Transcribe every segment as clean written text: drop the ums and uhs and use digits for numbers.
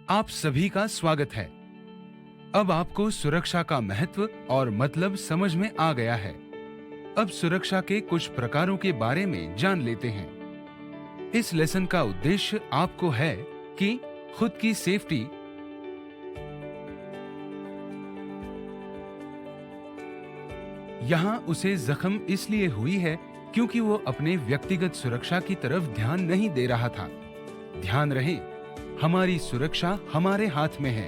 आप सभी का स्वागत है। अब आपको सुरक्षा का महत्व और मतलब समझ में आ गया है। अब सुरक्षा के कुछ प्रकारों के बारे में जान लेते हैं। इस लेसन का उद्देश्य आपको है कि खुद की सेफ्टी, यहां उसे जख्म इसलिए हुई है क्योंकि वो अपने व्यक्तिगत सुरक्षा की तरफ ध्यान नहीं दे रहा था। ध्यान रहे, हमारी सुरक्षा हमारे हाथ में है।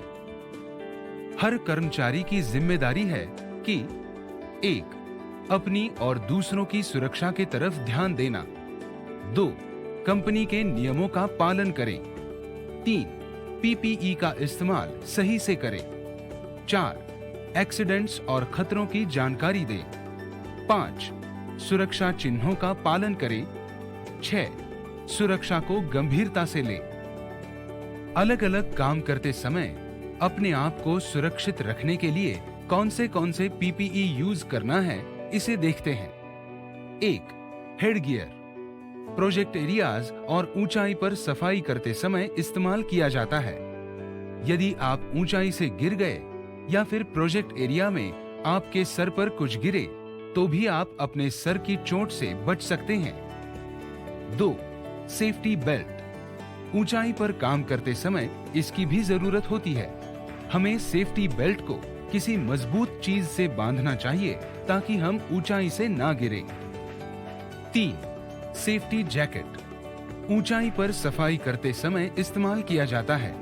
हर कर्मचारी की जिम्मेदारी है कि 1. अपनी और दूसरों की सुरक्षा की तरफ ध्यान देना। 2. कंपनी के नियमों का पालन करें। 3. पीपीई का इस्तेमाल सही से करें। 4. एक्सीडेंट्स और खतरों की जानकारी दें। 5. सुरक्षा चिन्हों का पालन करें। 6. सुरक्षा को गंभीरता से लें। अलग अलग काम करते समय अपने आप को सुरक्षित रखने के लिए कौन से पीपीई यूज करना है, इसे देखते हैं। 1. हेड गियर प्रोजेक्ट एरियाज और ऊंचाई पर सफाई करते समय इस्तेमाल किया जाता है। यदि आप ऊंचाई से गिर गए या फिर प्रोजेक्ट एरिया में आपके सर पर कुछ गिरे तो भी आप अपने सर की चोट से बच सकते हैं। 2. सेफ्टी बेल्ट ऊंचाई पर काम करते समय इसकी भी जरूरत होती है। हमें सेफ्टी बेल्ट को किसी मजबूत चीज से बांधना चाहिए ताकि हम ऊंचाई से ना गिरें। 3. सेफ्टी जैकेट ऊंचाई पर सफाई करते समय इस्तेमाल किया जाता है।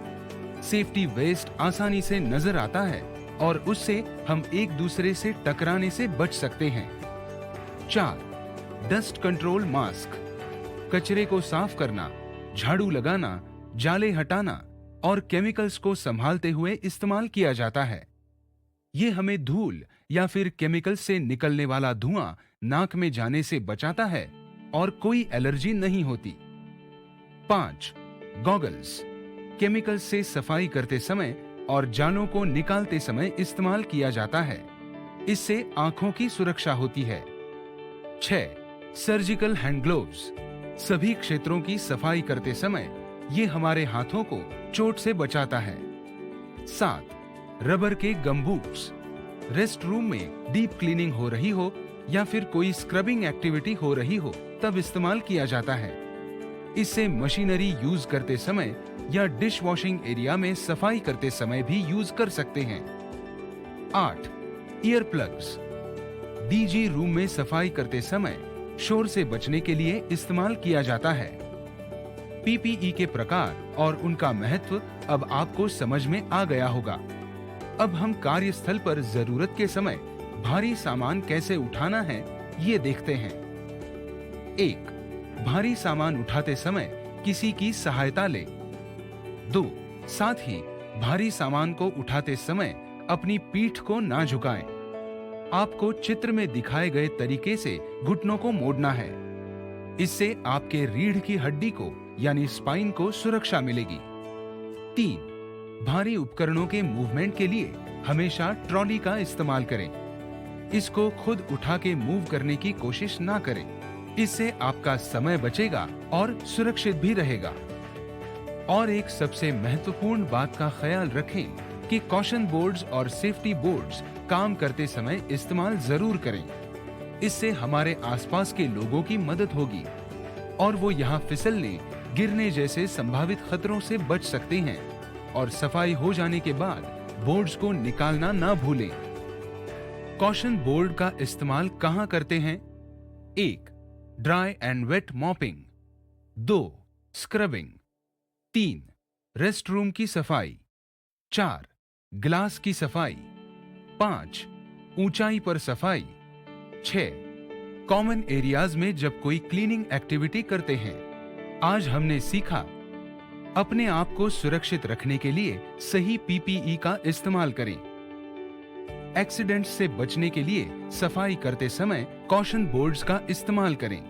सेफ्टी वेस्ट आसानी से नजर आता है और उससे हम एक दूसरे से टकराने से बच सकते हैं। 4. डस्ट कंट्रोल मास्क कचरे को साफ करना, झाड़ू लगाना, जाले हटाना और केमिकल्स को संभालते हुए इस्तेमाल किया जाता है। ये हमें धूल या फिर केमिकल से निकलने वाला धुआं नाक में जाने से बचाता है और कोई एलर्जी नहीं होती। 5. गॉगल्स केमिकल से सफाई करते समय और जालों को निकालते समय इस्तेमाल किया जाता है। इससे आंखों की सुरक्षा होती है। 6. सर्जिकल हैंड ग्लोव्स सभी क्षेत्रों की सफाई करते समय ये हमारे हाथों को चोट से बचाता है। 7. रबर के गमबूट्स रेस्ट रूम में डीप क्लीनिंग हो रही हो या फिर कोई स्क्रबिंग एक्टिविटी हो रही हो तब इस्तेमाल किया जाता है। इससे मशीनरी यूज करते समय या डिश वॉशिंग एरिया में सफाई करते समय भी यूज कर सकते हैं। 8. ईयर प्लग्स डीजी रूम में सफाई करते समय शोर से बचने के लिए इस्तेमाल किया जाता है। पीपीई के प्रकार और उनका महत्व अब आपको समझ में आ गया होगा। अब हम कार्यस्थल पर जरूरत के समय भारी सामान कैसे उठाना है, ये देखते हैं। 1. भारी सामान उठाते समय किसी की सहायता लें। 2. साथ ही भारी सामान को उठाते समय अपनी पीठ को ना झुकाएं। आपको चित्र में दिखाए गए तरीके से घुटनों को मोड़ना है। इससे आपके रीढ़ की हड्डी को यानी स्पाइन को सुरक्षा मिलेगी। 3. भारी उपकरणों के मूवमेंट के लिए हमेशा ट्रॉली का इस्तेमाल करें। इसको खुद उठा के मूव करने की कोशिश ना करें। इससे आपका समय बचेगा और सुरक्षित भी रहेगा। और एक सबसे महत्वपूर्ण बात का ख्याल रखें कि कॉशन बोर्ड्स और सेफ्टी बोर्ड्स काम करते समय इस्तेमाल जरूर करें। इससे हमारे आसपास के लोगों की मदद होगी और वो यहाँ फिसलने, गिरने जैसे संभावित खतरों से बच सकते हैं। और सफाई हो जाने के बाद बोर्ड्स को निकालना ना भूलें। कॉशन बोर्ड का इस्तेमाल कहाँ करते हैं? 1. Dry and wet mopping. 2. Scrubbing. 3. Rest room की सफाई। 4. ग्लास की सफाई। 5. ऊंचाई पर सफाई। 6. कॉमन एरियाज में जब कोई क्लीनिंग एक्टिविटी करते हैं। आज हमने सीखा अपने आप को सुरक्षित रखने के लिए सही पीपीई का इस्तेमाल करें। एक्सीडेंट से बचने के लिए सफाई करते समय कॉशन बोर्ड्स का इस्तेमाल करें।